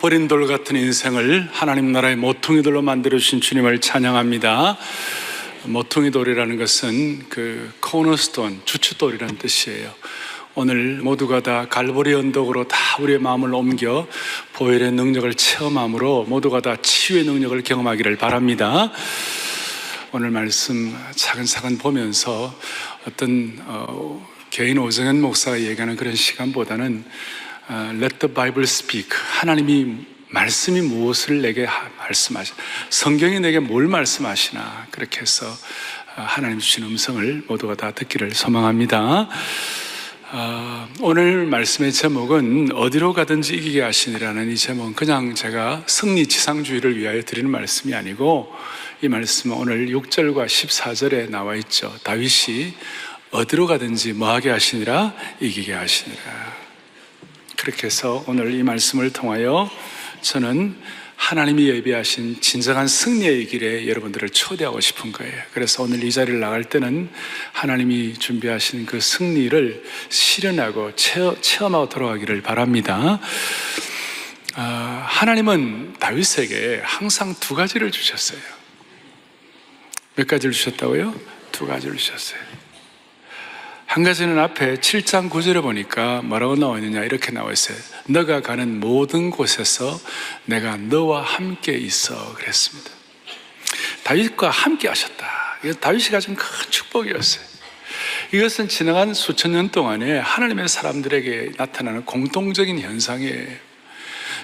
어린 돌 같은 인생을 하나님 나라의 모퉁이 돌로 만들어주신 주님을 찬양합니다. 모퉁이 돌이라는 것은 그 코너스톤, 주춧돌이라는 뜻이에요. 오늘 모두가 다 갈보리 언덕으로 다 우리의 마음을 옮겨 보혈의 능력을 체험함으로 모두가 다 치유의 능력을 경험하기를 바랍니다. 오늘 말씀 차근차근 보면서 어떤 개인 오정현 목사가 얘기하는 그런 시간보다는 Let the Bible speak. 하나님이 말씀이 무엇을 내게 말씀하시나, 성경이 내게 뭘 말씀하시나, 그렇게 해서 하나님 주신 음성을 모두가 다 듣기를 소망합니다. 오늘 말씀의 제목은 어디로 가든지 이기게 하시니라는 이 제목은 그냥 제가 승리 지상주의를 위하여 드리는 말씀이 아니고, 이 말씀은 오늘 6절과 14절에 나와 있죠. 다윗이 어디로 가든지 뭐하게 하시니라, 이기게 하시니라. 그렇게 해서 오늘 이 말씀을 통하여 저는 하나님이 예비하신 진정한 승리의 길에 여러분들을 초대하고 싶은 거예요. 그래서 오늘 이 자리를 나갈 때는 하나님이 준비하신 그 승리를 실현하고 체험하고 돌아가기를 바랍니다. 하나님은 다윗에게 항상 두 가지를 주셨어요. 몇 가지를 주셨다고요? 두 가지를 주셨어요. 한 가지는 앞에 7장 9절에 보니까 뭐라고 나와 있느냐, 이렇게 나와 있어요. 너가 가는 모든 곳에서 내가 너와 함께 있어, 그랬습니다. 다윗과 함께 하셨다. 이거 다윗이 가진 큰 축복이었어요. 이것은 지나간 수천 년 동안에 하나님의 사람들에게 나타나는 공통적인 현상이에요.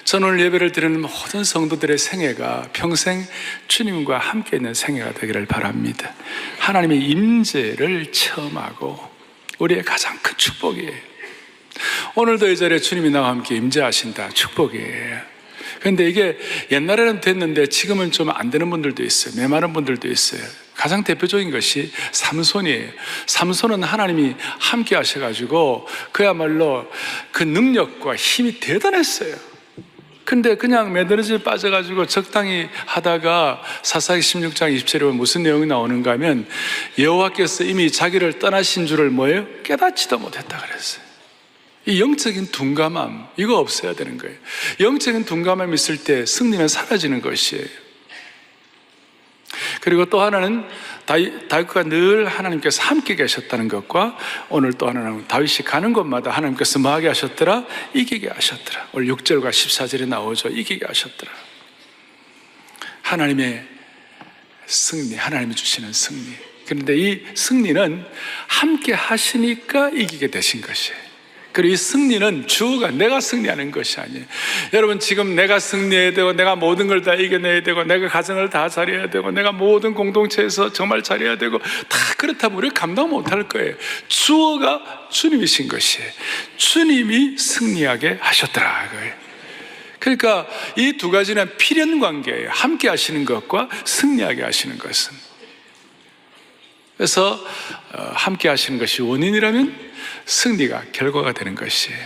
저는 오늘 예배를 드리는 모든 성도들의 생애가 평생 주님과 함께 있는 생애가 되기를 바랍니다. 하나님의 임재를 체험하고 우리의 가장 큰 축복이에요. 오늘도 이 자리에 주님이 나와 함께 임재하신다, 축복이에요. 그런데 이게 옛날에는 됐는데 지금은 좀 안 되는 분들도 있어요. 메마른 분들도 있어요. 가장 대표적인 것이 삼손이에요. 삼손은 하나님이 함께 하셔가지고 그야말로 그 능력과 힘이 대단했어요. 근데 그냥 매너리즘에 빠져가지고 적당히 하다가 사사기 16장 20절에 보면 무슨 내용이 나오는가 하면 여호와께서 이미 자기를 떠나신 줄을 뭐예요? 깨닫지도 못했다 그랬어요. 이 영적인 둔감함, 이거 없어야 되는 거예요. 영적인 둔감함이 있을 때 승리는 사라지는 것이에요. 그리고 또 하나는 다윗과 늘 하나님께서 함께 계셨다는 것과, 오늘 또 하나는 다윗이 가는 곳마다 하나님께서 뭐하게 하셨더라? 이기게 하셨더라. 오늘 6절과 14절에 나오죠. 이기게 하셨더라. 하나님의 승리, 하나님이 주시는 승리. 그런데 이 승리는 함께 하시니까 이기게 되신 것이에요. 그리고 이 승리는 주가 내가 승리하는 것이 아니에요. 여러분, 지금 내가 승리해야 되고 내가 모든 걸 다 이겨내야 되고 내가 가정을 다 잘해야 되고 내가 모든 공동체에서 정말 잘해야 되고 다 그렇다면 우리가 감당 못할 거예요. 주어가 주님이신 것이에요. 주님이 승리하게 하셨더라. 그러니까 이 두 가지는 필연 관계예요. 함께 하시는 것과 승리하게 하시는 것은. 그래서 함께 하시는 것이 원인이라면 승리가 결과가 되는 것이에요.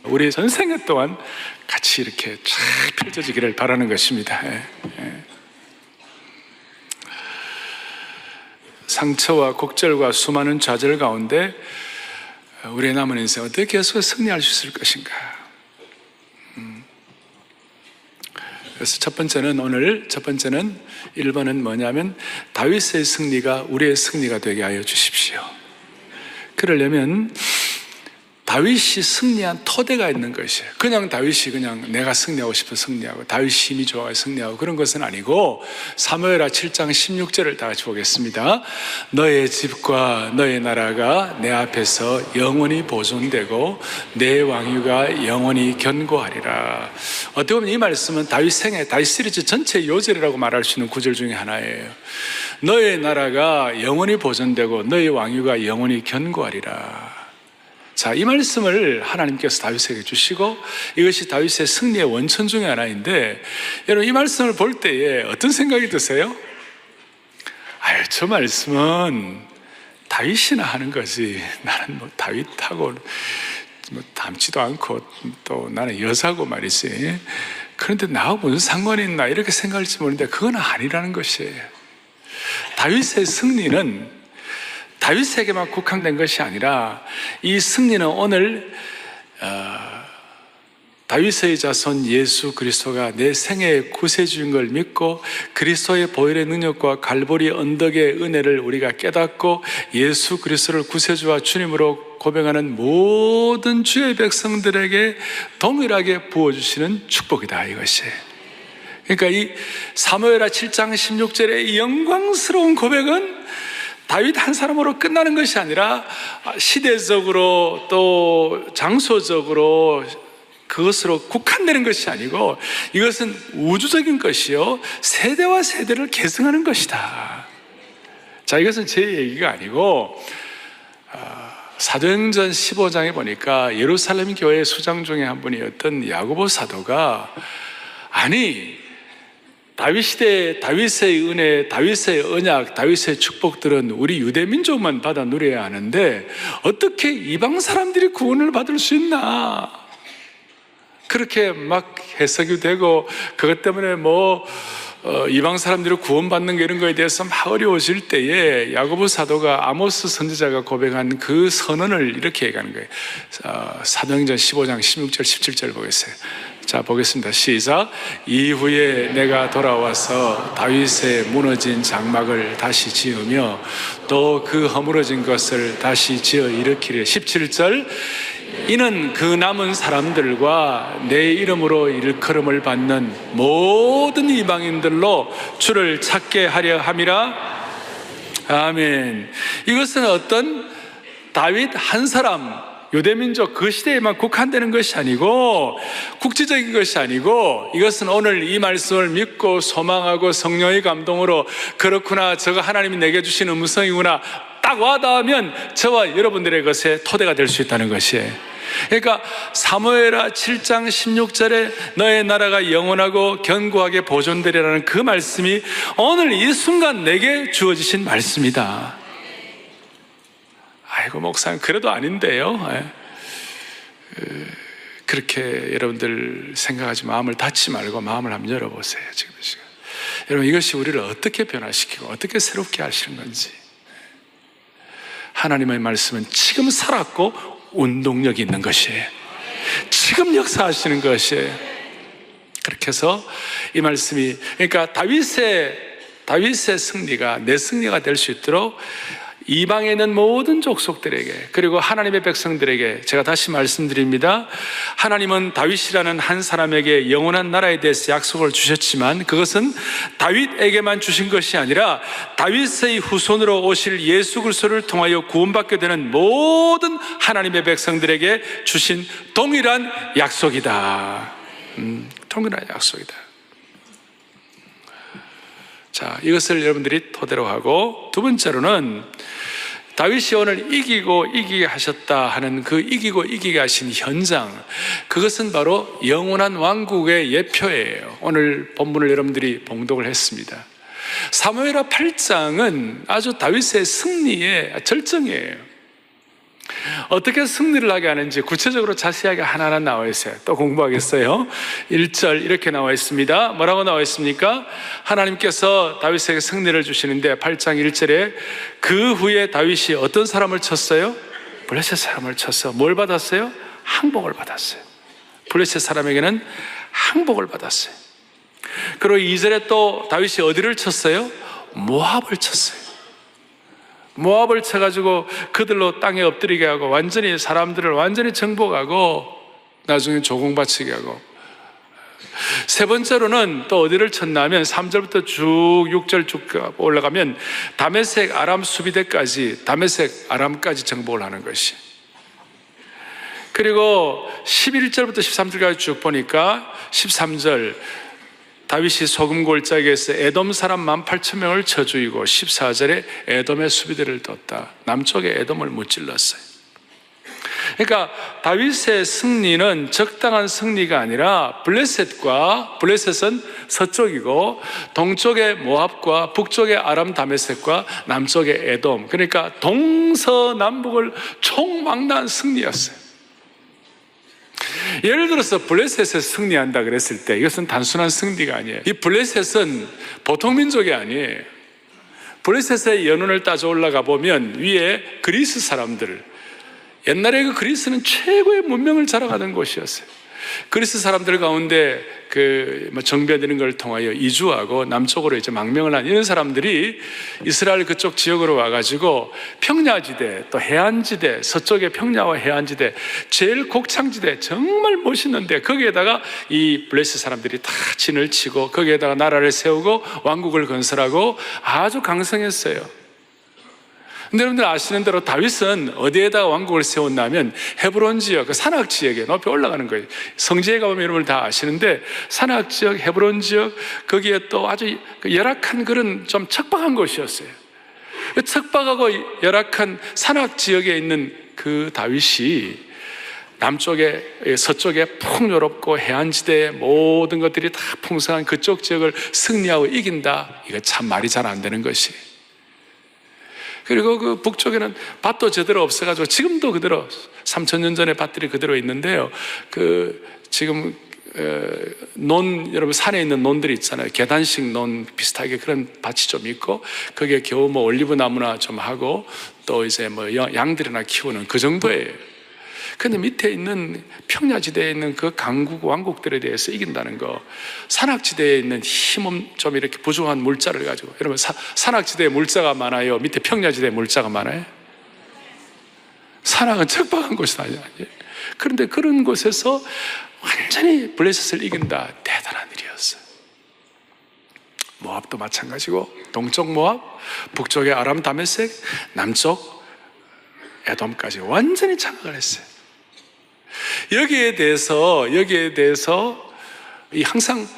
우리 전생애 동안 같이 이렇게 쫙 펼쳐지기를 바라는 것입니다. 상처와 곡절과 수많은 좌절 가운데 우리의 남은 인생 어떻게 계속 승리할 수 있을 것인가. 그래서 첫 번째는 1번은 뭐냐면 다윗의 승리가 우리의 승리가 되게 하여 주십시오. 그러려면 다윗이 승리한 토대가 있는 것이에요. 그냥 다윗이 그냥 내가 승리하고 싶어 승리하고 다윗이 힘이 좋아서 승리하고 그런 것은 아니고, 사무엘하 7장 16절을 다 같이 보겠습니다. 너의 집과 너의 나라가 내 앞에서 영원히 보존되고 내 왕위가 영원히 견고하리라. 어떻게 보면 이 말씀은 다윗 생애, 다윗 시리즈 전체 요절이라고 말할 수 있는 구절 중에 하나예요. 너의 나라가 영원히 보존되고 너의 왕위가 영원히 견고하리라. 자, 이 말씀을 하나님께서 다윗에게 주시고 이것이 다윗의 승리의 원천 중에 하나인데, 여러분 이 말씀을 볼 때에 어떤 생각이 드세요? 저 말씀은 다윗이나 하는 거지 나는 뭐 다윗하고 뭐 닮지도 않고 또 나는 여자고 말이지, 그런데 나하고 무슨 상관이 있나 이렇게 생각할지 모르는데 그건 아니라는 것이에요. 다윗의 승리는 다윗에게만 국한된 것이 아니라 이 승리는 오늘 다윗의 자손 예수 그리스도가 내 생애의 구세주인 걸 믿고 그리스도의 보혈의 능력과 갈보리 언덕의 은혜를 우리가 깨닫고 예수 그리스도를 구세주와 주님으로 고백하는 모든 주의 백성들에게 동일하게 부어주시는 축복이다, 이것이. 그러니까 이 사무엘하 7장 16절의 이 영광스러운 고백은 다윗 한 사람으로 끝나는 것이 아니라 시대적으로 또 장소적으로 그것으로 국한되는 것이 아니고 이것은 우주적인 것이요, 세대와 세대를 계승하는 것이다. 자, 이것은 제 얘기가 아니고 사도행전 15장에 보니까 예루살렘 교회 수장 중에 한 분이었던 야고보 사도가, 아니 다윗 시대에 다윗의 은혜, 다윗의 언약, 다윗의 축복들은 우리 유대 민족만 받아 누려야 하는데 어떻게 이방 사람들이 구원을 받을 수 있나, 그렇게 막 해석이 되고 그것 때문에 이방 사람들이 구원받는 거 이런 거에 대해서 막 어려워질 때에 야고보 사도가 아모스 선지자가 고백한 그 선언을 이렇게 얘기하는 거예요. 사도행전 15장 16절 17절 보겠어요. 자, 보겠습니다. 시작. 이후에 내가 돌아와서 다윗의 무너진 장막을 다시 지으며 또 그 허물어진 것을 다시 지어 일으키려. 17절. 이는 그 남은 사람들과 내 이름으로 일컬음을 받는 모든 이방인들로 주를 찾게 하려 함이라. 아멘. 이것은 어떤 다윗 한 사람, 유대민족 그 시대에만 국한되는 것이 아니고 국지적인 것이 아니고, 이것은 오늘 이 말씀을 믿고 소망하고 성령의 감동으로 그렇구나, 저가 하나님이 내게 주신 음성이구나 딱 와닿으면 저와 여러분들의 것에 토대가 될 수 있다는 것이에요. 그러니까 사무엘하 7장 16절에 너의 나라가 영원하고 견고하게 보존되리라는 그 말씀이 오늘 이 순간 내게 주어지신 말씀이다. 아이고 목사님 그래도 아닌데요. 그렇게 여러분들 생각하지, 마음을 닫지 말고 마음을 한번 열어보세요. 지금 시간. 여러분, 이것이 우리를 어떻게 변화시키고 어떻게 새롭게 하시는 건지. 하나님의 말씀은 지금 살았고 운동력이 있는 것이에요. 지금 역사하시는 것이에요. 그렇게 해서 이 말씀이, 그러니까 다윗의 승리가 내 승리가 될 수 있도록 이방에 있는 모든 족속들에게, 그리고 하나님의 백성들에게 제가 다시 말씀드립니다. 하나님은 다윗이라는 한 사람에게 영원한 나라에 대해서 약속을 주셨지만 그것은 다윗에게만 주신 것이 아니라 다윗의 후손으로 오실 예수 그리스도를 통하여 구원받게 되는 모든 하나님의 백성들에게 주신 동일한 약속이다. 동일한 약속이다. 자, 이것을 여러분들이 토대로 하고, 두 번째로는 다윗이 오늘 이기고 이기게 하셨다 하는 그 이기고 이기게 하신 현장, 그것은 바로 영원한 왕국의 예표예요. 오늘 본문을 여러분들이 봉독을 했습니다. 사무엘하 8장은 아주 다윗의 승리의 절정이에요. 어떻게 승리를 하게 하는지 구체적으로 자세하게 하나하나 나와 있어요. 또 공부하겠어요. 1절 이렇게 나와 있습니다. 뭐라고 나와 있습니까? 하나님께서 다윗에게 승리를 주시는데 8장 1절에 그 후에 다윗이 어떤 사람을 쳤어요? 블레셋 사람을 쳤어. 뭘 받았어요? 항복을 받았어요. 블레셋 사람에게는 항복을 받았어요. 그리고 2절에 또 다윗이 어디를 쳤어요? 모압을 쳤어요. 모압을 쳐가지고 그들로 땅에 엎드리게 하고 완전히 사람들을 완전히 정복하고 나중에 조공바치게 하고, 세 번째로는 또 어디를 쳤냐면 3절부터 쭉 6절 쭉 올라가면 다메섹 아람 수비대까지, 다메섹 아람까지 정복을 하는 것이. 그리고 11절부터 13절까지 쭉 보니까 13절 다윗이 소금 골짜기에서 에돔 사람 18,000명을 쳐 죽이고 14절에 에돔의 수비대를 뒀다. 남쪽에 에돔을 무찔렀어요. 그러니까 다윗의 승리는 적당한 승리가 아니라 블레셋은 서쪽이고 동쪽의 모압과 북쪽의 아람 다메섹과 남쪽의 에돔, 그러니까 동서남북을 총망라한 승리였어요. 예를 들어서 블레셋에서 승리한다 그랬을 때 이것은 단순한 승리가 아니에요. 이 블레셋은 보통 민족이 아니에요. 블레셋의 연원을 따져 올라가 보면 위에 그리스 사람들, 옛날에 그 그리스는 최고의 문명을 자랑하던 곳이었어요. 그리스 사람들 가운데 정배되는 걸 통하여 이주하고 남쪽으로 이제 망명을 한 이런 사람들이 이스라엘 그쪽 지역으로 와가지고 평야지대, 또 해안지대, 서쪽의 평야와 해안지대, 제일 곡창지대, 정말 멋있는데 거기에다가 이 블레셋 사람들이 다 진을 치고 거기에다가 나라를 세우고 왕국을 건설하고 아주 강성했어요. 근데 여러분들 아시는 대로 다윗은 어디에다가 왕국을 세웠냐면 헤브론 지역, 그 산악 지역에 높이 올라가는 거예요. 성지에 가보면 여러분 다 아시는데 산악 지역, 헤브론 지역, 거기에 또 아주 열악한 그런 좀 척박한 곳이었어요. 그 척박하고 열악한 산악 지역에 있는 그 다윗이 남쪽에, 서쪽에 풍요롭고 해안지대의 모든 것들이 다 풍성한 그쪽 지역을 승리하고 이긴다. 이거 참 말이 잘 안 되는 것이. 그리고 그 북쪽에는 밭도 제대로 없어가지고 지금도 그대로 3000년 전에 밭들이 그대로 있는데요. 지금 여러분 산에 있는 논들이 있잖아요. 계단식 논 비슷하게 그런 밭이 좀 있고 거기에 겨우 뭐 올리브 나무나 좀 하고 또 이제 뭐 양들이나 키우는 그 정도예요. 근데 밑에 있는 평야지대에 있는 그 강국 왕국들에 대해서 이긴다는 거, 산악지대에 있는 좀 이렇게 부족한 물자를 가지고, 여러분 산악지대에 물자가 많아요? 밑에 평야지대에 물자가 많아요? 산악은 척박한 곳이 아니에요. 그런데 그런 곳에서 완전히 블레셋을 이긴다. 대단한 일이었어요. 모압도 마찬가지고 동쪽 모압, 북쪽의 아람 다메섹, 남쪽 에돔까지 완전히 장악을 했어요. 여기에 대해서 이 항상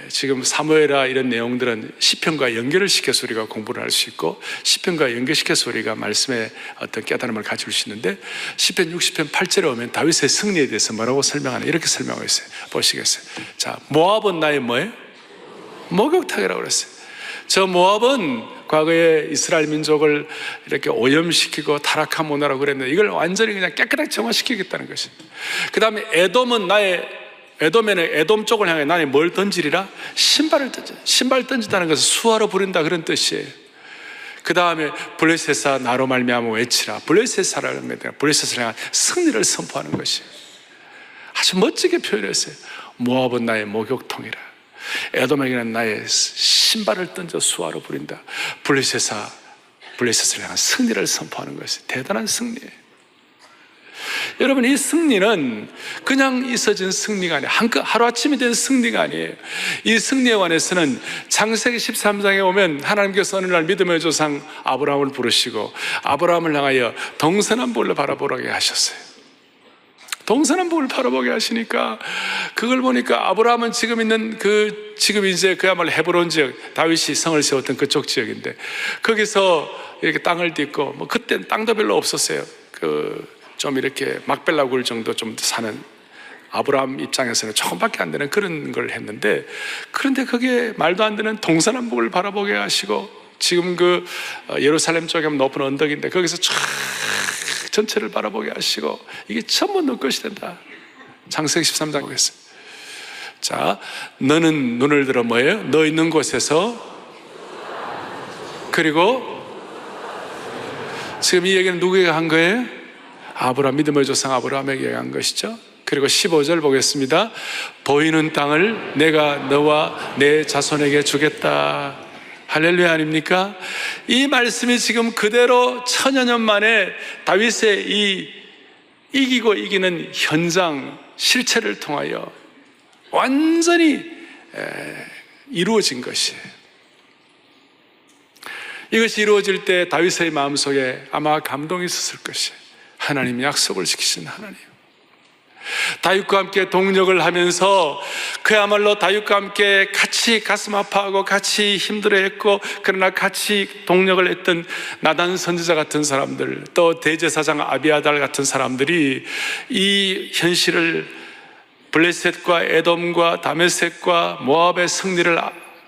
지금 사무엘이나 이런 내용들은 시편과 연결을 시켜서 우리가 공부를 할 수 있고 시편과 연결시켜서 우리가 말씀의 어떤 깨달음을 가질 수 있는데 시편 60편 8절에 오면 다윗의 승리에 대해서 뭐라고 설명하나 이렇게 설명하고 있어요. 보시겠어요? 자, 모압은 나의 뭐예요? 목욕탕이라고 그랬어요. 저 모압은 과거에 이스라엘 민족을 이렇게 오염시키고 타락한 문화라고 그랬는데 이걸 완전히 그냥 깨끗하게 정화시키겠다는 것입니다. 그 다음에 에돔은 에돔에는 에돔 쪽을 향해 나는 뭘 던지리라? 신발을 던져. 신발 던진다는 것은 수하로 부린다 그런 뜻이에요. 그 다음에 블레셋아 나로 말미암아 외치라. 블레셋아라는 겁니다. 블레셋을 향한 승리를 선포하는 것이에요. 아주 멋지게 표현했어요. 모압은 나의 목욕통이라. 에돔에게는 나의 신발을 던져 수하로 부린다. 블레셋을 향한 승리를 선포하는 것이 대단한 승리예요. 여러분, 이 승리는 그냥 있어진 승리가 아니에요. 하루아침에 된 승리가 아니에요. 이 승리에 관해서는 창세기 13장에 오면 하나님께서 어느 날 믿음의 조상 아브라함을 부르시고 아브라함을 향하여 동서남북을 바라보라고 하셨어요. 동서남북을 바라보게 하시니까 그걸 보니까 아브라함은 지금 이제 그야말로 헤브론 지역, 다윗이 성을 세웠던 그쪽 지역인데 거기서 이렇게 땅을 딛고 뭐 그때는 땅도 별로 없었어요. 좀 이렇게 막벨라 굴 정도 좀 사는 아브라함 입장에서는 조금밖에 안 되는 그런 걸 했는데 그런데 그게 말도 안 되는 동서남북을 바라보게 하시고 지금 예루살렘 쪽에 높은 언덕인데 거기서 쫙 전체를 바라보게 하시고 이게 전부 너 것이 된다. 창세기 13장 보겠습니다. 자, 너는 눈을 들어 뭐예요? 너 있는 곳에서 그리고 지금 이 얘기는 누구에게 한 거예요? 아브라함, 믿음의 조상 아브라함에게 한 것이죠. 그리고 15절 보겠습니다. 보이는 땅을 내가 너와 내 자손에게 주겠다. 할렐루야 아닙니까? 이 말씀이 지금 그대로 천여 년 만에 다윗의 이 이기고 이기는 현장 실체를 통하여 완전히 이루어진 것이에요. 이것이 이루어질 때 다윗의 마음속에 아마 감동이 있었을 것이에요. 하나님이 약속을 지키신 하나님, 다윗과 함께 동력을 하면서 그야말로 다윗과 함께 같이 가슴 아파하고 같이 힘들어했고 그러나 같이 동력을 했던 나단 선지자 같은 사람들, 또 대제사장 아비아달 같은 사람들이 이 현실을 블레셋과 에돔과 다메섹과 모압의 승리를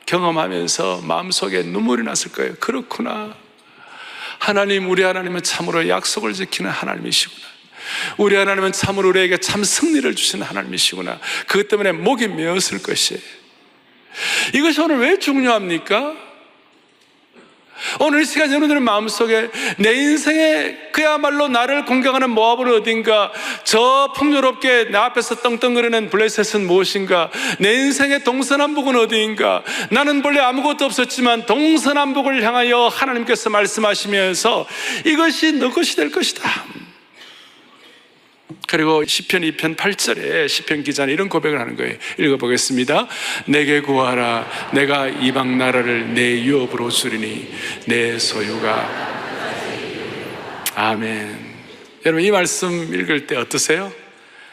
경험하면서 마음속에 눈물이 났을 거예요. 그렇구나, 하나님, 우리 하나님은 참으로 약속을 지키는 하나님이시구나. 우리 하나님은 참으로 우리에게 참 승리를 주시는 하나님이시구나. 그것 때문에 목이 메었을 것이에요. 이것이 오늘 왜 중요합니까? 오늘 이 시간 여러분들의 마음속에 내 인생에 그야말로 나를 공격하는 모압은 어딘가, 저 풍요롭게 내 앞에서 떵떵거리는 블레셋은 무엇인가, 내 인생의 동서남북은 어디인가, 나는 본래 아무것도 없었지만 동서남북을 향하여 하나님께서 말씀하시면서 이것이 너 것이 될 것이다. 그리고 시편 2편 8절에 시편 기자는 이런 고백을 하는 거예요. 읽어보겠습니다. 내게 구하라. 내가 이방 나라를 내 유업으로 주리니 내 소유가. 아멘. 여러분, 이 말씀 읽을 때 어떠세요?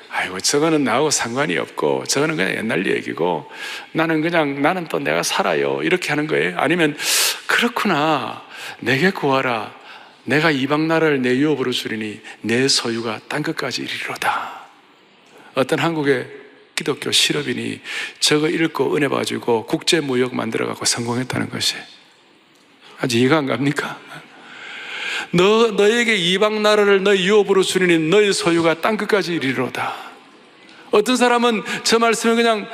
아이고, 저거는 나하고 상관이 없고 저거는 그냥 옛날 얘기고 나는 또 내가 살아요, 이렇게 하는 거예요? 아니면 그렇구나, 내게 구하라. 내가 이방 나라를 내 유업으로 주리니 내 소유가 땅끝까지 이르리로다. 어떤 한국의 기독교 실업인이 저거 읽고 은혜 봐주고 국제무역 만들어갖고 성공했다는 것이 아주 이해가 안 갑니까? 너에게 이방 나라를 너의 유업으로 주리니 너의 소유가 땅끝까지 이르리로다. 어떤 사람은 저 말씀을 그냥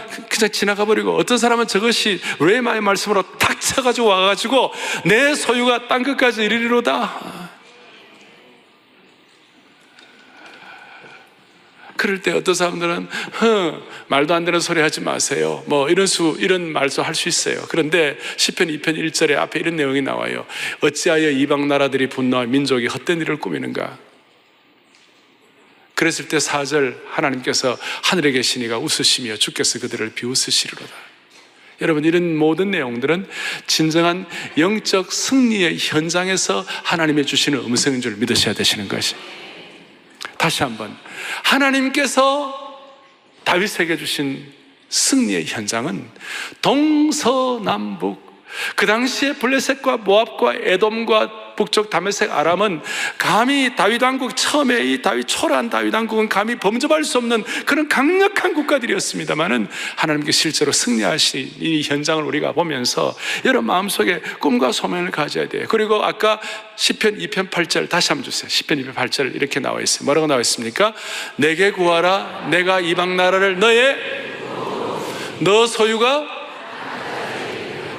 지나가 버리고, 어떤 사람은 저것이 레마의 말씀으로 탁 쳐가지고 와가지고 내 소유가 땅끝까지 이르리로다. 그럴 때 어떤 사람들은 말도 안 되는 소리 하지 마세요, 뭐 이런 말도 할 수 있어요. 그런데 시편 2편 1절에 앞에 이런 내용이 나와요. 어찌하여 이방 나라들이 분노하여 민족이 헛된 일을 꾸미는가. 그랬을 때 4절, 하나님께서 하늘에 계신 이가 웃으시며 주께서 그들을 비웃으시리로다. 여러분, 이런 모든 내용들은 진정한 영적 승리의 현장에서 하나님이 주시는 음성인 줄 믿으셔야 되시는 것이. 다시 한번, 하나님께서 다윗에게 주신 승리의 현장은 동서남북, 그 당시에 블레셋과 모압과 에돔과 북쪽 다메섹 아람은 감히 다윗 왕국, 처음에 이 초라한 다윗 왕국은 감히 범접할 수 없는 그런 강력한 국가들이었습니다만은 하나님께 실제로 승리하신 이 현장을 우리가 보면서 여러분 마음속에 꿈과 소망을 가져야 돼요. 그리고 아까 시편 2편 8절 다시 한번 주세요. 시편 2편 8절 이렇게 나와 있어요. 뭐라고 나와 있습니까? 내게 구하라. 내가 이방 나라를 너 소유가.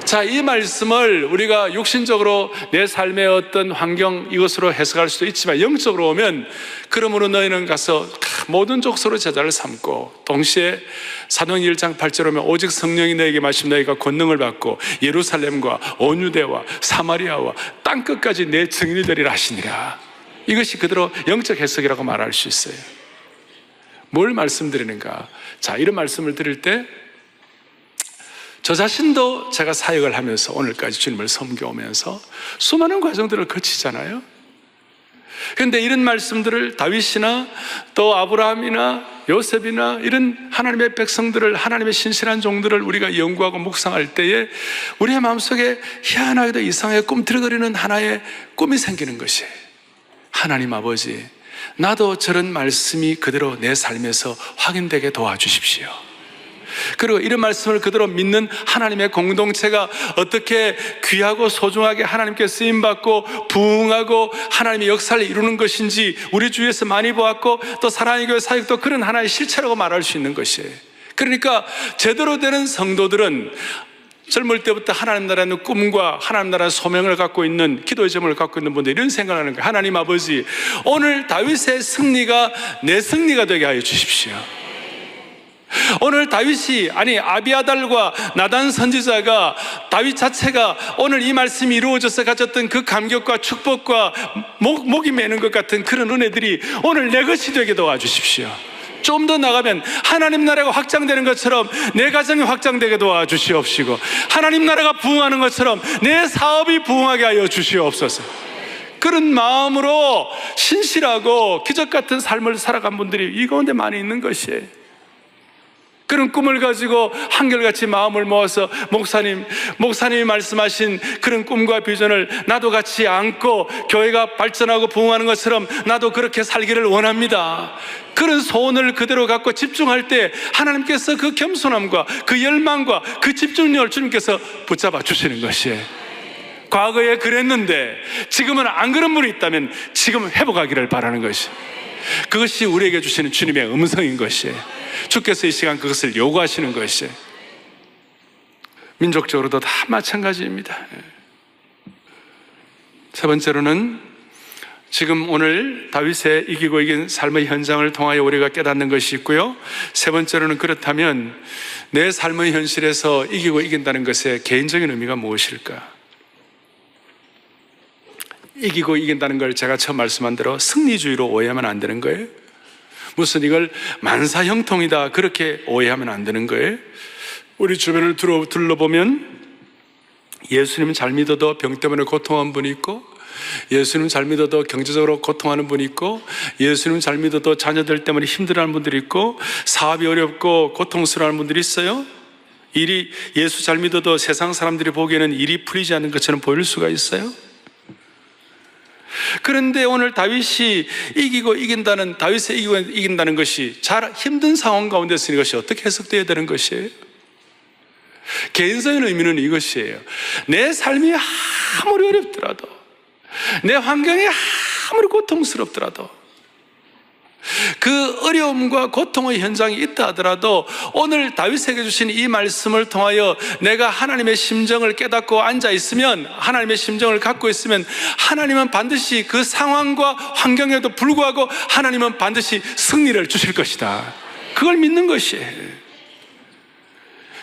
자, 이 말씀을 우리가 육신적으로 내 삶의 어떤 환경 이것으로 해석할 수도 있지만, 영적으로 오면 그러므로 너희는 가서 모든 족속으로 제자를 삼고, 동시에 사도행전 1장 8절 오면 오직 성령이 너에게 마시면 너희가 권능을 받고 예루살렘과 온 유대와 사마리아와 땅끝까지 내 증인이 되리라 하시니라. 이것이 그대로 영적 해석이라고 말할 수 있어요. 뭘 말씀드리는가? 자, 이런 말씀을 드릴 때 저 자신도 제가 사역을 하면서 오늘까지 주님을 섬겨오면서 수많은 과정들을 거치잖아요. 그런데 이런 말씀들을 다윗이나 또 아브라함이나 요셉이나 이런 하나님의 백성들을, 하나님의 신실한 종들을 우리가 연구하고 묵상할 때에 우리의 마음속에 희한하게도 이상하게 꿈틀거리는 하나의 꿈이 생기는 것이, 하나님 아버지, 나도 저런 말씀이 그대로 내 삶에서 확인되게 도와주십시오. 그리고 이런 말씀을 그대로 믿는 하나님의 공동체가 어떻게 귀하고 소중하게 하나님께 쓰임받고 부흥하고 하나님의 역사를 이루는 것인지 우리 주위에서 많이 보았고, 또 사랑의 교회 사역도 그런 하나의 실체라고 말할 수 있는 것이에요. 그러니까 제대로 되는 성도들은 젊을 때부터 하나님 나라의 꿈과 하나님 나라의 소명을 갖고 있는, 기도의 제목을 갖고 있는 분들 이런 생각을 하는 거예요. 하나님 아버지, 오늘 다윗의 승리가 내 승리가 되게 하여 주십시오. 오늘 다윗이, 아니 아비아달과 나단 선지자가, 다윗 자체가 오늘 이 말씀이 이루어져서 가졌던 그 감격과 축복과 목이 매는 것 같은 그런 은혜들이 오늘 내 것이 되게 도와주십시오. 좀 더 나가면 하나님 나라가 확장되는 것처럼 내 가정이 확장되게 도와주시옵시고, 하나님 나라가 부흥하는 것처럼 내 사업이 부흥하게 하여 주시옵소서. 그런 마음으로 신실하고 기적 같은 삶을 살아간 분들이 이 가운데 많이 있는 것이에요. 그런 꿈을 가지고 한결같이 마음을 모아서 목사님이 말씀하신 그런 꿈과 비전을 나도 같이 안고 교회가 발전하고 부흥하는 것처럼 나도 그렇게 살기를 원합니다. 그런 소원을 그대로 갖고 집중할 때 하나님께서 그 겸손함과 그 열망과 그 집중력을 주님께서 붙잡아 주시는 것이에요. 과거에 그랬는데 지금은 안 그런 분이 있다면 지금 회복하기를 바라는 것이, 그것이 우리에게 주시는 주님의 음성인 것이에요. 주께서 이 시간 그것을 요구하시는 것이에요. 민족적으로도 다 마찬가지입니다. 세 번째로는 지금 오늘 다윗의 이기고 이긴 삶의 현장을 통하여 우리가 깨닫는 것이 있고요. 세 번째로는 그렇다면 내 삶의 현실에서 이기고 이긴다는 것의 개인적인 의미가 무엇일까? 이기고 이긴다는 걸 제가 처음 말씀한 대로 승리주의로 오해하면 안 되는 거예요. 무슨 이걸 만사형통이다 그렇게 오해하면 안 되는 거예요. 우리 주변을 둘러보면 예수님 잘 믿어도 병 때문에 고통한 분이 있고, 예수님 잘 믿어도 경제적으로 고통하는 분이 있고, 예수님 잘 믿어도 자녀들 때문에 힘들어하는 분들이 있고, 사업이 어렵고 고통스러워하는 분들이 있어요. 예수 잘 믿어도 세상 사람들이 보기에는 일이 풀리지 않는 것처럼 보일 수가 있어요. 그런데 오늘 다윗이 다윗의 이기고 이긴다는 것이 잘 힘든 상황 가운데서 이것이 어떻게 해석되어야 되는 것이에요? 개인적인 의미는 이것이에요. 내 삶이 아무리 어렵더라도, 내 환경이 아무리 고통스럽더라도, 그 어려움과 고통의 현장이 있다 하더라도 오늘 다윗에게 주신 이 말씀을 통하여 내가 하나님의 심정을 깨닫고 앉아 있으면, 하나님의 심정을 갖고 있으면 하나님은 반드시 그 상황과 환경에도 불구하고 하나님은 반드시 승리를 주실 것이다. 그걸 믿는 것이에요.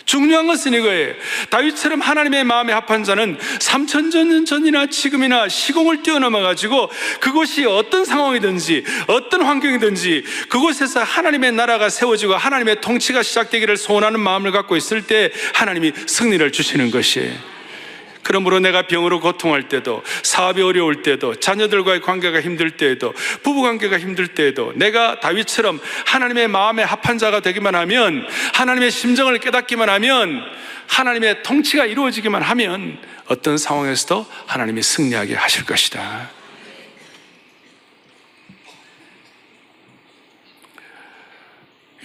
중요한 것은 이거예요. 다윗처럼 하나님의 마음에 합한 자는 3000년 전이나 지금이나 시공을 뛰어넘어가지고 그곳이 어떤 상황이든지 어떤 환경이든지 그곳에서 하나님의 나라가 세워지고 하나님의 통치가 시작되기를 소원하는 마음을 갖고 있을 때 하나님이 승리를 주시는 것이에요. 그러므로 내가 병으로 고통할 때도, 사업이 어려울 때도, 자녀들과의 관계가 힘들 때에도, 부부관계가 힘들 때에도 내가 다윗처럼 하나님의 마음에 합한 자가 되기만 하면, 하나님의 심정을 깨닫기만 하면, 하나님의 통치가 이루어지기만 하면 어떤 상황에서도 하나님이 승리하게 하실 것이다.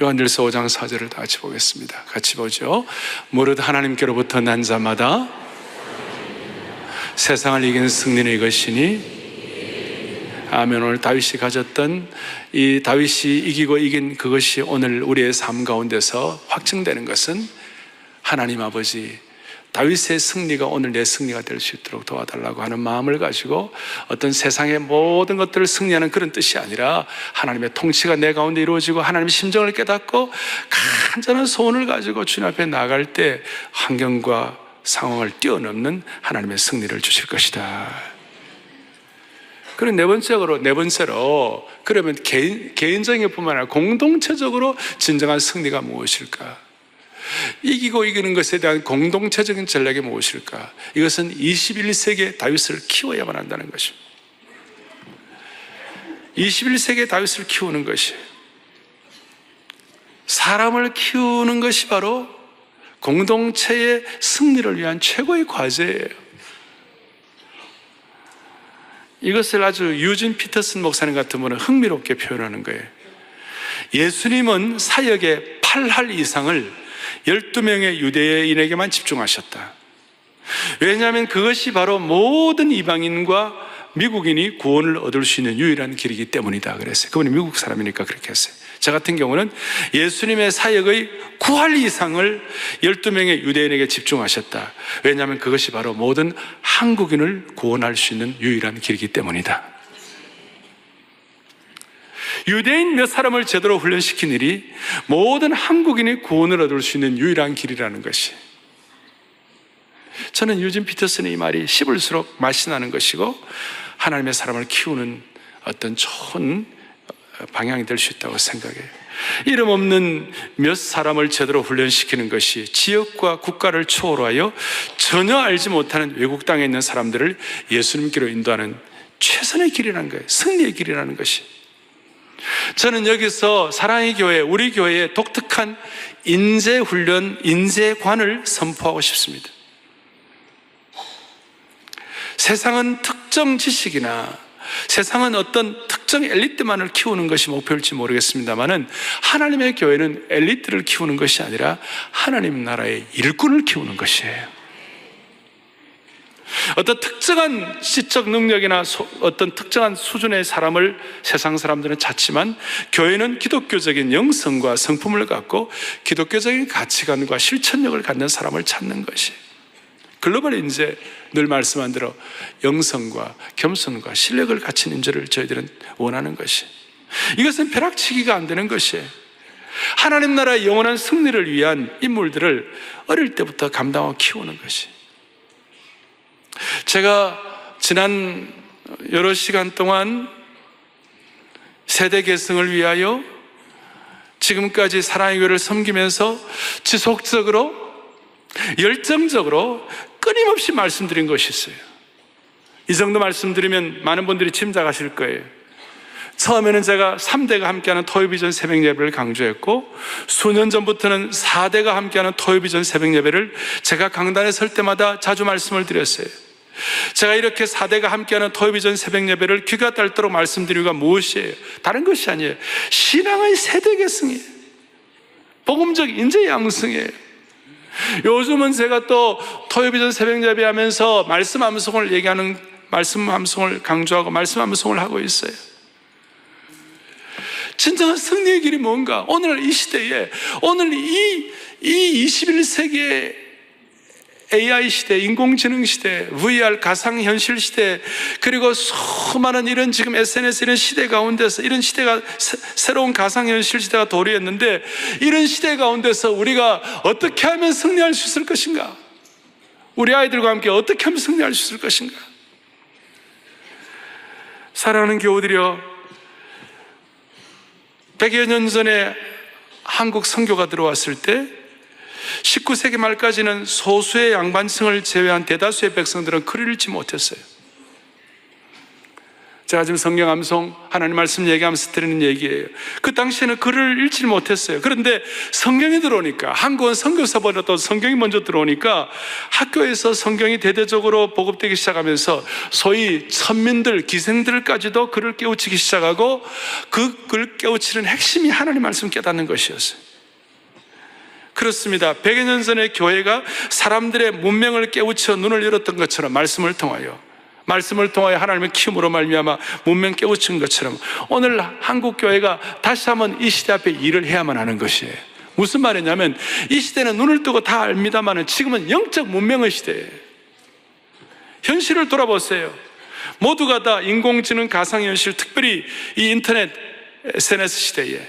요한일서 5장 4절을 다 같이 보겠습니다. 같이 보죠. 무릇 하나님께로부터 난 자마다 세상을 이기는 승리는 이것이니. 아멘. 오늘 다윗이 가졌던 이 다윗이 이기고 이긴 그것이 오늘 우리의 삶 가운데서 확증되는 것은 하나님 아버지 다윗의 승리가 오늘 내 승리가 될 수 있도록 도와달라고 하는 마음을 가지고 어떤 세상의 모든 것들을 승리하는 그런 뜻이 아니라 하나님의 통치가 내 가운데 이루어지고 하나님의 심정을 깨닫고 간절한 소원을 가지고 주님 앞에 나갈 때 환경과 상황을 뛰어넘는 하나님의 승리를 주실 것이다. 그리고 네 번째로 그러면 개인적인 뿐만 아니라 공동체적으로 진정한 승리가 무엇일까? 이기고 이기는 것에 대한 공동체적인 전략이 무엇일까? 이것은 21세기의 다윗을 키워야만 한다는 것입니다. 21세기의 다윗을 키우는 것이, 사람을 키우는 것이 바로 공동체의 승리를 위한 최고의 과제예요. 이것을 아주 유진 피터슨 목사님 같은 분은 흥미롭게 표현하는 거예요. 예수님은 사역의 8할 이상을 12명의 유대인에게만 집중하셨다. 왜냐하면 그것이 바로 모든 이방인과 미국인이 구원을 얻을 수 있는 유일한 길이기 때문이다 그랬어요. 그분이 미국 사람이니까 그렇게 했어요. 저 같은 경우는 예수님의 사역의 9할 이상을 12명의 유대인에게 집중하셨다. 왜냐하면 그것이 바로 모든 한국인을 구원할 수 있는 유일한 길이기 때문이다. 유대인 몇 사람을 제대로 훈련시킨 일이 모든 한국인이 구원을 얻을 수 있는 유일한 길이라는 것이, 저는 유진 피터슨의 이 말이 씹을수록 맛이 나는 것이고 하나님의 사람을 키우는 어떤 좋은 방향이 될 수 있다고 생각해요. 이름 없는 몇 사람을 제대로 훈련시키는 것이 지역과 국가를 초월하여 전혀 알지 못하는 외국 땅에 있는 사람들을 예수님께로 인도하는 최선의 길이라는 거예요. 승리의 길이라는 것이. 저는 여기서 사랑의 교회, 우리 교회의 독특한 인재훈련, 인재관을 선포하고 싶습니다. 세상은 특정 지식이나 세상은 어떤 특정 엘리트만을 키우는 것이 목표일지 모르겠습니다만은 하나님의 교회는 엘리트를 키우는 것이 아니라 하나님 나라의 일꾼을 키우는 것이에요. 어떤 특정한 지적 능력이나 어떤 특정한 수준의 사람을 세상 사람들은 찾지만 교회는 기독교적인 영성과 성품을 갖고 기독교적인 가치관과 실천력을 갖는 사람을 찾는 것이에요. 글로벌 인재, 늘 말씀한 대로 영성과 겸손과 실력을 갖춘 인재를 저희들은 원하는 것이, 이것은 벼락치기가 안 되는 것이에요. 하나님 나라의 영원한 승리를 위한 인물들을 어릴 때부터 감당하고 키우는 것이. 제가 지난 여러 시간 동안 세대 계승을 위하여 지금까지 사랑의 교회를 섬기면서 지속적으로 열정적으로 끊임없이 말씀드린 것이 있어요. 이 정도 말씀드리면 많은 분들이 짐작하실 거예요. 처음에는 제가 3대가 함께하는 토요비전 새벽 예배를 강조했고, 수년 전부터는 4대가 함께하는 토요비전 새벽 예배를 제가 강단에 설 때마다 자주 말씀을 드렸어요. 제가 이렇게 4대가 함께하는 토요비전 새벽 예배를 귀가 닳도록 말씀드린 이유가 무엇이에요? 다른 것이 아니에요. 신앙의 세대 계승이에요. 복음적 인재 양성이에요. 요즘은 제가 또 토요비전 새벽 예배하면서 말씀 암송을 얘기하는, 말씀 암송을 강조하고 말씀 암송을 하고 있어요. 진정한 승리의 길이 뭔가? 오늘 이 시대에, 오늘 이 21세기의 AI 시대, 인공지능 시대, VR 가상현실 시대, 그리고 수많은 이런 지금 SNS 이런 시대 가운데서, 이런 시대가 새로운 가상현실 시대가 도래했는데, 이런 시대 가운데서 우리가 어떻게 하면 승리할 수 있을 것인가? 우리 아이들과 함께 어떻게 하면 승리할 수 있을 것인가? 사랑하는 교우들이여, 100여 년 전에 한국 선교가 들어왔을 때 19세기 말까지는 소수의 양반층을 제외한 대다수의 백성들은 글을 읽지 못했어요. 제가 지금 성경 암송, 하나님 말씀 얘기하면서 드리는 얘기예요. 그 당시에는 글을 읽지 못했어요. 그런데 성경이 들어오니까, 한국은 선교사보다도 성경이 먼저 들어오니까 학교에서 성경이 대대적으로 보급되기 시작하면서 소위 천민들, 기생들까지도 글을 깨우치기 시작하고, 그 글 깨우치는 핵심이 하나님 말씀 깨닫는 것이었어요. 그렇습니다. 100여 년 전에 교회가 사람들의 문명을 깨우쳐 눈을 열었던 것처럼, 말씀을 통하여 하나님의 키움으로 말미암아 문명 깨우친 것처럼, 오늘 한국 교회가 다시 한번 이 시대 앞에 일을 해야만 하는 것이에요. 무슨 말이냐면, 이 시대는 눈을 뜨고 다 압니다만 지금은 영적 문명의 시대예요. 현실을 돌아보세요. 모두가 다 인공지능, 가상현실, 특별히 이 인터넷 SNS 시대에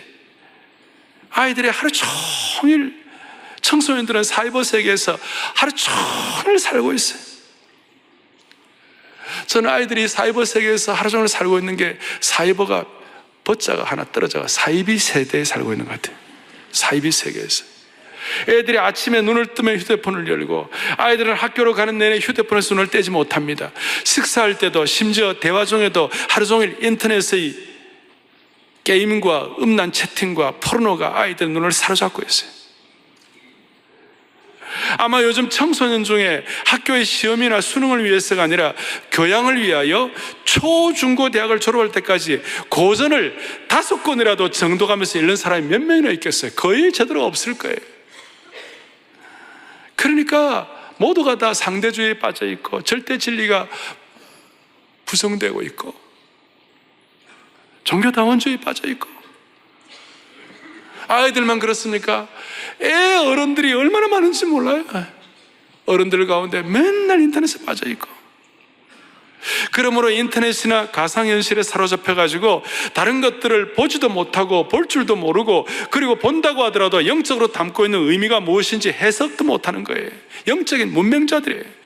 아이들이 하루 종일, 청소년들은 사이버 세계에서 하루 종일 살고 있어요. 저는 아이들이 사이버 세계에서 하루 종일 살고 있는 게, 사이버가 버자가 하나 떨어져가 사이비 세대에 살고 있는 것 같아요. 사이비 세계에서 애들이 아침에 눈을 뜨면 휴대폰을 열고, 아이들은 학교로 가는 내내 휴대폰에서 눈을 떼지 못합니다. 식사할 때도, 심지어 대화 중에도 하루 종일 인터넷의 게임과 음란 채팅과 포르노가 아이들 눈을 사로잡고 있어요. 아마 요즘 청소년 중에 학교의 시험이나 수능을 위해서가 아니라 교양을 위하여 초, 중, 고, 대학을 졸업할 때까지 고전을 5권이라도 정독하면서 읽는 사람이 몇 명이나 있겠어요? 거의 제대로 없을 거예요. 그러니까 모두가 다 상대주의에 빠져 있고, 절대 진리가 부정되고 있고, 종교다원주의에 빠져 있고. 아이들만 그렇습니까? 어른들이 얼마나 많은지 몰라요. 어른들 가운데 맨날 인터넷에 빠져 있고, 그러므로 인터넷이나 가상현실에 사로잡혀가지고 다른 것들을 보지도 못하고 볼 줄도 모르고, 그리고 본다고 하더라도 영적으로 담고 있는 의미가 무엇인지 해석도 못하는 거예요. 영적인 문명자들이에요.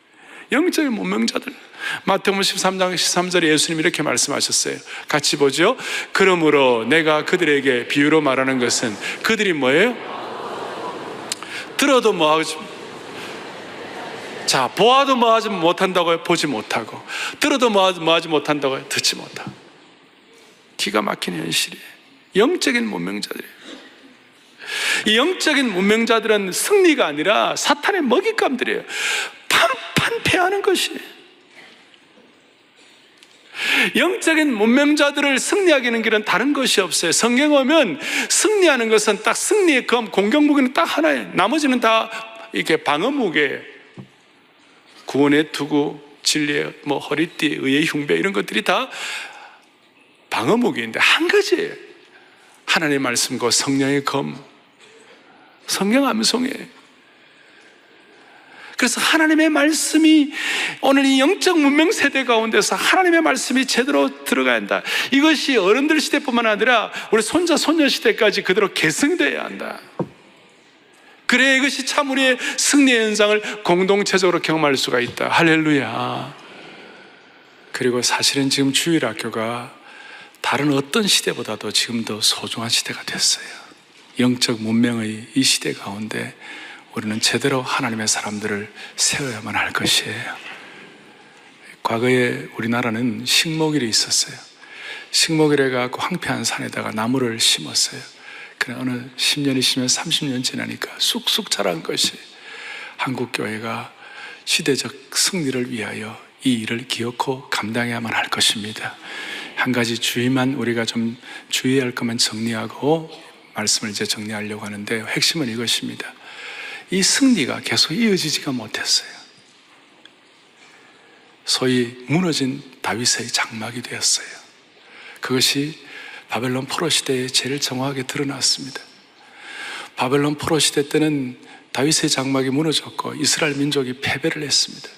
영적인 문명자들. 마태복음 13장 13절에 예수님이 이렇게 말씀하셨어요. 같이 보죠. 그러므로 내가 그들에게 비유로 말하는 것은, 그들이 뭐예요? 들어도 뭐하지, 자, 보아도 뭐하지 못한다고요? 보지 못하고. 들어도 뭐하지 못한다고요? 듣지 못하고. 기가 막힌 현실이에요. 영적인 문명자들이에요. 이 영적인 문명자들은 승리가 아니라 사탄의 먹잇감들이에요. 판패하는 것이에요. 영적인 문명자들을 승리하게 하는 길은 다른 것이 없어요. 성경 오면 승리하는 것은 딱 승리의 검, 공격무기는 딱 하나예요. 나머지는 다 이렇게 방어무기예요. 구원의 투구, 진리의 허리띠, 의의 흉배, 이런 것들이 다 방어무기인데 한 가지예요. 하나님의 말씀과 성령의 검, 성경 암송이에요. 그래서 하나님의 말씀이 오늘 이 영적 문명 세대 가운데서 하나님의 말씀이 제대로 들어가야 한다. 이것이 어른들 시대뿐만 아니라 우리 손자 손녀 시대까지 그대로 계승되어야 한다. 그래야 이것이 참 우리의 승리의 현상을 공동체적으로 경험할 수가 있다. 할렐루야. 그리고 사실은 지금 주일학교가 다른 어떤 시대보다도 지금 더 소중한 시대가 됐어요. 영적 문명의 이 시대 가운데 우리는 제대로 하나님의 사람들을 세워야만 할 것이에요. 과거에 우리나라는 식목일이 있었어요. 식목일에 가고 황폐한 산에다가 나무를 심었어요. 그래 어느 10년, 20년, 30년 지나니까 쑥쑥 자란 것이 한국교회가 시대적 승리를 위하여 이 일을 기억하고 감당해야만 할 것입니다. 한 가지 주의만 우리가 좀 주의해야 할 것만 정리하고 말씀을 이제 정리하려고 하는데 핵심은 이것입니다. 이 승리가 계속 이어지지가 못했어요. 소위 무너진 다윗의 장막이 되었어요. 그것이 바벨론 포로 시대에 제일 정확하게 드러났습니다. 바벨론 포로 시대 때는 다윗의 장막이 무너졌고 이스라엘 민족이 패배를 했습니다.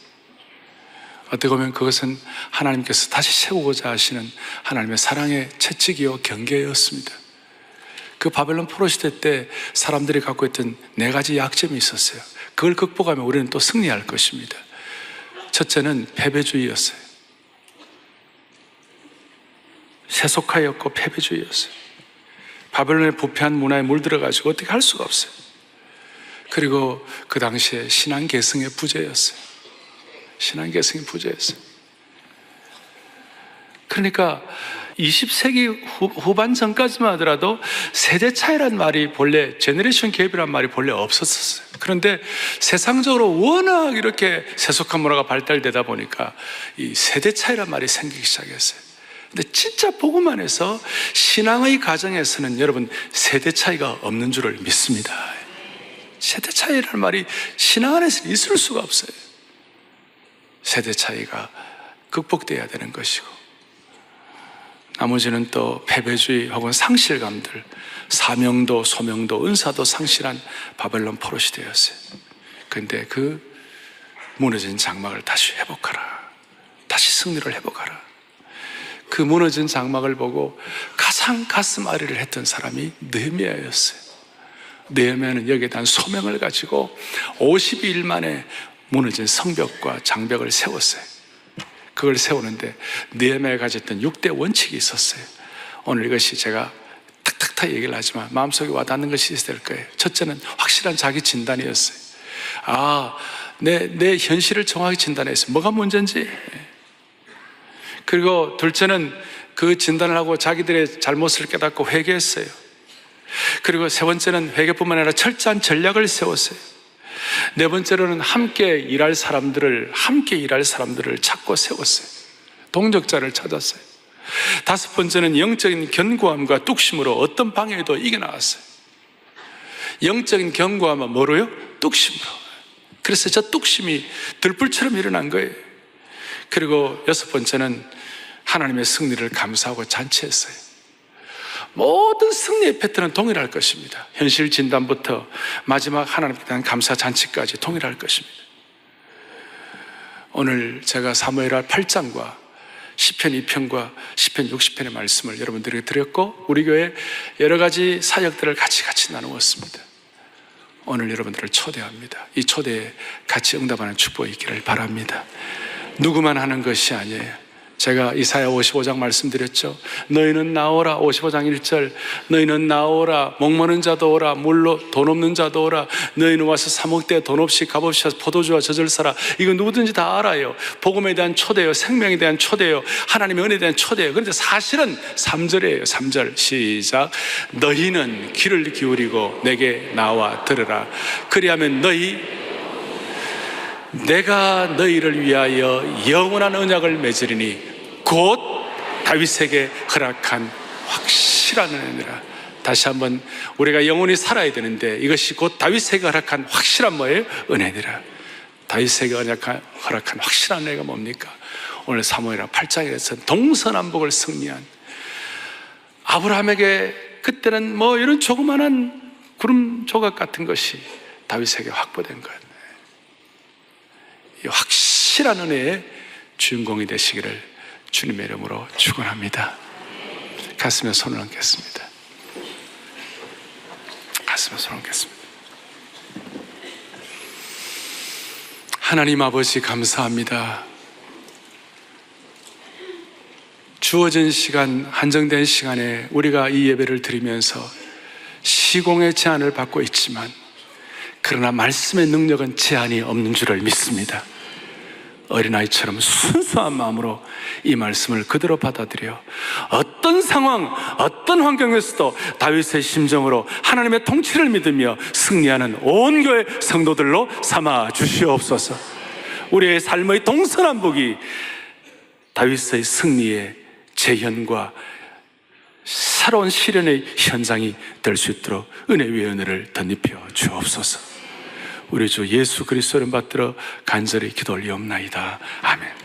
어떻게 보면 그것은 하나님께서 다시 세우고자 하시는 하나님의 사랑의 채찍이요 경계였습니다. 그 바벨론 포로 시대 때 사람들이 갖고 있던 4가지 약점이 있었어요. 그걸 극복하면 우리는 또 승리할 것입니다. 첫째는 패배주의였어요. 세속화였고 패배주의였어요. 바벨론의 부패한 문화에 물들어가지고 어떻게 할 수가 없어요. 그리고 그 당시에 신앙계승의 부재였어요. 신앙계승의 부재였어요. 그러니까 20세기 후반 전까지만 하더라도 세대 차이란 말이 본래 제너레이션 갭이란 말이 본래 없었어요. 그런데 세상적으로 워낙 이렇게 세속한 문화가 발달되다 보니까 이 세대 차이란 말이 생기기 시작했어요. 근데 진짜 복음 안에서 신앙의 가정에서는 여러분 세대 차이가 없는 줄을 믿습니다. 세대 차이라는 말이 신앙 안에서 있을 수가 없어요. 세대 차이가 극복돼야 되는 것이고, 나머지는 또 패배주의 혹은 상실감들, 사명도 소명도 은사도 상실한 바벨론 포로 시대였어요. 그런데 그 무너진 장막을 다시 회복하라, 다시 승리를 회복하라. 그 무너진 장막을 보고 가장 가슴 아리를 했던 사람이 느헤미야였어요. 느헤미야는 여기에 대한 소명을 가지고 52일 만에 무너진 성벽과 장벽을 세웠어요. 그걸 세우는데 느헤미야가 가졌던 6대 원칙이 있었어요. 오늘 이것이 제가 탁탁탁 얘기를 하지만 마음속에 와닿는 것이 있어야 될 거예요. 첫째는 확실한 자기 진단이었어요. 내 현실을 정확히 진단했어요. 뭐가 문제인지. 그리고 둘째는 그 진단을 하고 자기들의 잘못을 깨닫고 회개했어요. 그리고 세 번째는 회개뿐만 아니라 철저한 전략을 세웠어요. 네 번째로는 함께 일할 사람들을 찾고 세웠어요. 동력자를 찾았어요. 다섯 번째는 영적인 견고함과 뚝심으로 어떤 방해에도 이겨나갔어요. 영적인 견고함은 뭐로요? 뚝심으로. 그래서 저 뚝심이 들불처럼 일어난 거예요. 그리고 여섯 번째는 하나님의 승리를 감사하고 잔치했어요. 모든 승리의 패턴은 동일할 것입니다. 현실 진단부터 마지막 하나님께 대한 감사 잔치까지 동일할 것입니다. 오늘 제가 사무엘하 8장과 시편 2편과 시편 60편의 말씀을 여러분들에게 드렸고, 우리 교회 여러 가지 사역들을 같이 나누었습니다. 오늘 여러분들을 초대합니다. 이 초대에 같이 응답하는 축복이 있기를 바랍니다. 누구만 하는 것이 아니에요. 제가 이사야 55장 말씀드렸죠. 너희는 나오라. 55장 1절, 너희는 나오라. 목마른 자도 오라. 물로 돈 없는 자도 오라. 너희는 와서 사 먹되 돈 없이 값없이 포도주와 젖을 사라. 이거 누구든지 다 알아요. 복음에 대한 초대요, 생명에 대한 초대요, 하나님의 은혜에 대한 초대요. 그런데 사실은 3절이에요 3절 시작. 너희는 귀를 기울이고 내게 나와 들으라. 그리하면 내가 너희를 위하여 영원한 언약을 맺으리니 곧 다윗에게 허락한 확실한 은혜니라. 다시 한번, 우리가 영원히 살아야 되는데 이것이 곧 다윗에게 허락한 확실한 뭐예요? 은혜니라. 다윗에게 허락한 확실한 은혜가 뭡니까? 오늘 사무엘하 8장에서 동서남북을 승리한 아브라함에게 그때는 뭐 이런 조그만한 구름 조각 같은 것이 다윗에게 확보된 거예요. 이 확실한 은혜의 주인공이 되시기를 주님의 이름으로 축원합니다. 가슴에 손을 얹겠습니다. 가슴에 손을 얹겠습니다. 하나님 아버지 감사합니다. 주어진 시간, 한정된 시간에 우리가 이 예배를 드리면서 시공의 제한을 받고 있지만 그러나 말씀의 능력은 제한이 없는 줄을 믿습니다. 어린아이처럼 순수한 마음으로 이 말씀을 그대로 받아들여 어떤 상황, 어떤 환경에서도 다윗의 심정으로 하나님의 통치를 믿으며 승리하는 온 교회 성도들로 삼아 주시옵소서. 우리의 삶의 동서남북이 다윗의 승리의 재현과 새로운 시련의 현장이 될 수 있도록 은혜 위에 은혜를 덧입혀 주옵소서. 우리 주 예수 그리스도를 받들어 간절히 기도 올리옵나이다. 아멘.